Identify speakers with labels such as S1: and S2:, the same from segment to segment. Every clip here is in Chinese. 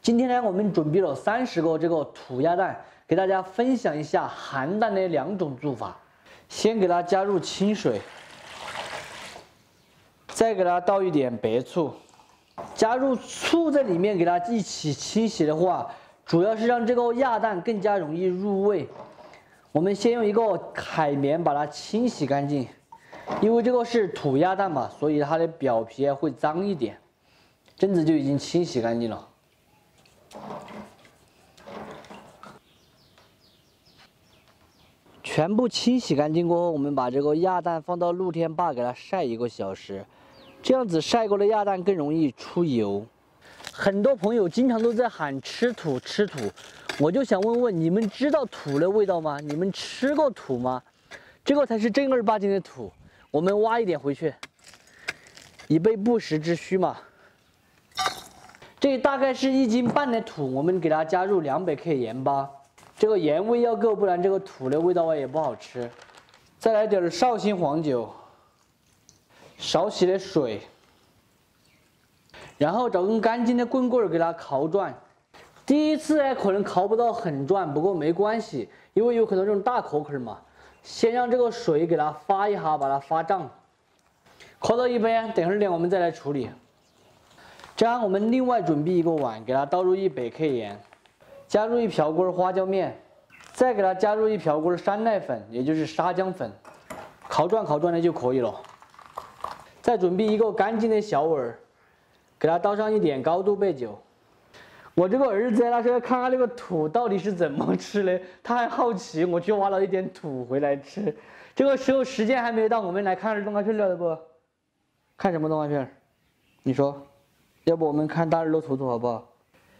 S1: 今天呢，我们准备了30个这个土鸭蛋，给大家分享一下含蛋的2种做法。先给它加入清水，再给它倒一点白醋，加入醋在里面，给它一起清洗的话，主要是让这个鸭蛋更加容易入味。我们先用一个海绵把它清洗干净，因为这个是土鸭蛋嘛，所以它的表皮会脏一点。榛子就已经清洗干净了。 全部清洗干净过后，我们把这个鸭蛋放到露天坝给它晒1个小时，这样子晒过的鸭蛋更容易出油。很多朋友经常都在喊吃土吃土，我就想问问你们知道土的味道吗？你们吃过土吗？这个才是正儿八经的土。我们挖一点回去，以备不时之需嘛。这大概是1斤半的土，我们给它加入200克盐巴。 这个盐味要够，不然这个土的味道也不好吃。再来点绍兴黄酒，少许的水，然后找根干净的棍棍给它烤转。第一次呢，可能烤不到很转，不过没关系，因为有很多这种大壳壳嘛。先让这个水给它发一下，把它发胀，烤到一边，等会儿呢我们再来处理。这样我们另外准备一个碗，给它倒入100克盐。 加入1瓢锅花椒面，再给它加入1瓢锅山奈粉，也就是沙姜粉，烤转的就可以了。再准备一个干净的小碗，给它倒上一点高度白酒。我这个儿子他说要看看那个土到底是怎么吃的，他还好奇，我去挖了一点土回来吃。这个时候时间还没到，我们来看动画片了不？看什么动画片？你说，要不我们看大耳朵图图好不好？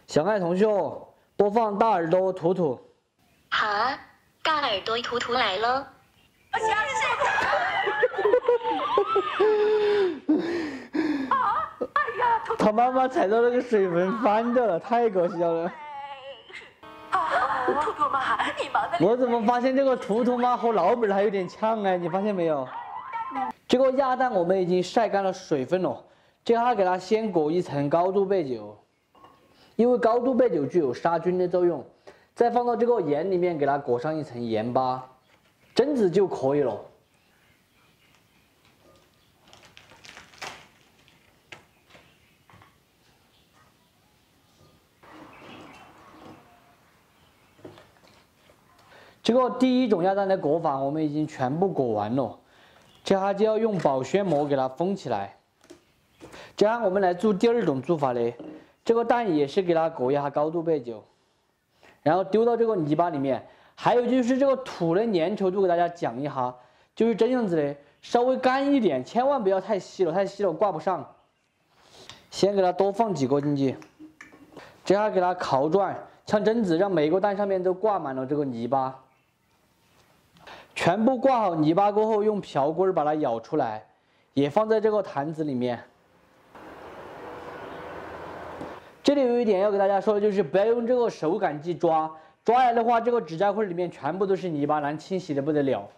S1: 小爱同学。 播放大耳朵图图。
S2: 哈，大耳朵图图来了。我相信。哎呀，
S1: 他妈妈踩到那个水盆翻掉了，太搞笑了。
S2: 图图妈，你忙的。
S1: 我怎么发现这个图图妈和老本还有点像哎？你发现没有？这个鸭蛋我们已经晒干了水分了，这还给它先裹一层高度白酒。 因为高度白酒具有杀菌的作用，再放到这个盐里面给它裹上一层盐巴，榛子就可以了。这个第1种鸭蛋的裹法我们已经全部裹完了，这下就要用保鲜膜给它封起来。这样我们来做第2种做法嘞。 这个蛋也是给它裹一下高度白酒，然后丢到这个泥巴里面。还有就是这个土的粘稠度，给大家讲一下，就是这样子的，稍微干一点，千万不要太稀了，太稀了挂不上。先给它多放几个进去，这样给它烤转，像榛子，让每个蛋上面都挂满了这个泥巴。全部挂好泥巴过后，用瓢棍把它舀出来，也放在这个坛子里面。 这里有一点要给大家说的，就是不要用这个手感去抓，抓来的话，这个指甲块里面全部都是泥巴，难清洗的不得了。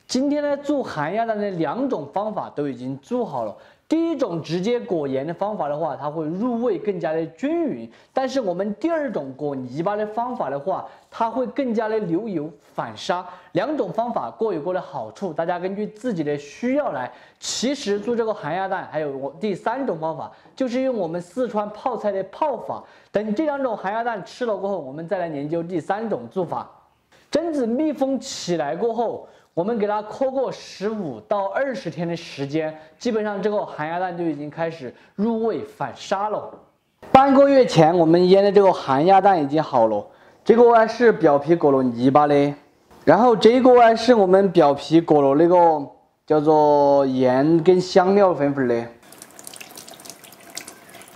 S1: 今天呢，做含鸭蛋的2种方法都已经做好了。第1种直接裹盐的方法的话，它会入味更加的均匀，但是我们第2种裹泥巴的方法的话，它会更加的流油反沙。2种方法各有各的好处，大家根据自己的需要来。其实做这个含鸭蛋还有我第3种方法，就是用我们四川泡菜的泡法。等这2种含鸭蛋吃了过后，我们再来研究第3种做法。榛子密封起来过后。 我们给它扣过15到20天的时间，基本上这个含鸭蛋就已经开始入味反沙了。半个月前我们腌的这个含鸭蛋已经好了，这个呢是表皮裹了泥巴的，然后这个呢是我们表皮裹了那个叫做盐跟香料粉的。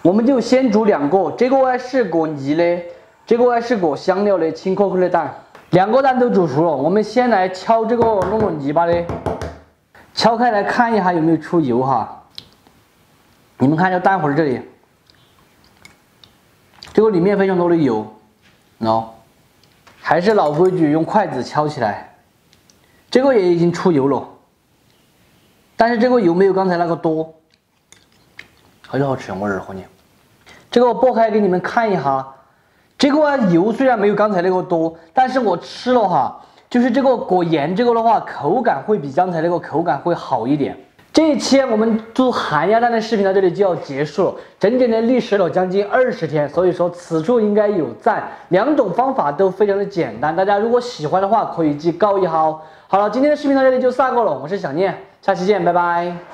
S1: 我们就先煮2个，这个呢是裹泥的，这个呢是裹香料的青壳壳的蛋。 2个蛋都煮熟了，我们先来敲这个弄了泥巴的，敲开来看一下有没有出油哈。你们看这蛋黄这里，这个里面非常多的油，还是老规矩，用筷子敲起来。这个也已经出油了，但是这个油没有刚才那个多，很好吃，我儿和你。这个我剥开给你们看一下，这个油虽然没有刚才那个多，但是我吃了哈，就是这个果盐这个的话，口感会比刚才那个口感会好一点。这一期我们做寒鸭蛋的视频到这里就要结束了，整整的历时了将近20天，所以说此处应该有赞。2种方法都非常的简单，大家如果喜欢的话可以记高一号。好了，今天的视频到这里就下课了，我是小念，下期见，拜拜。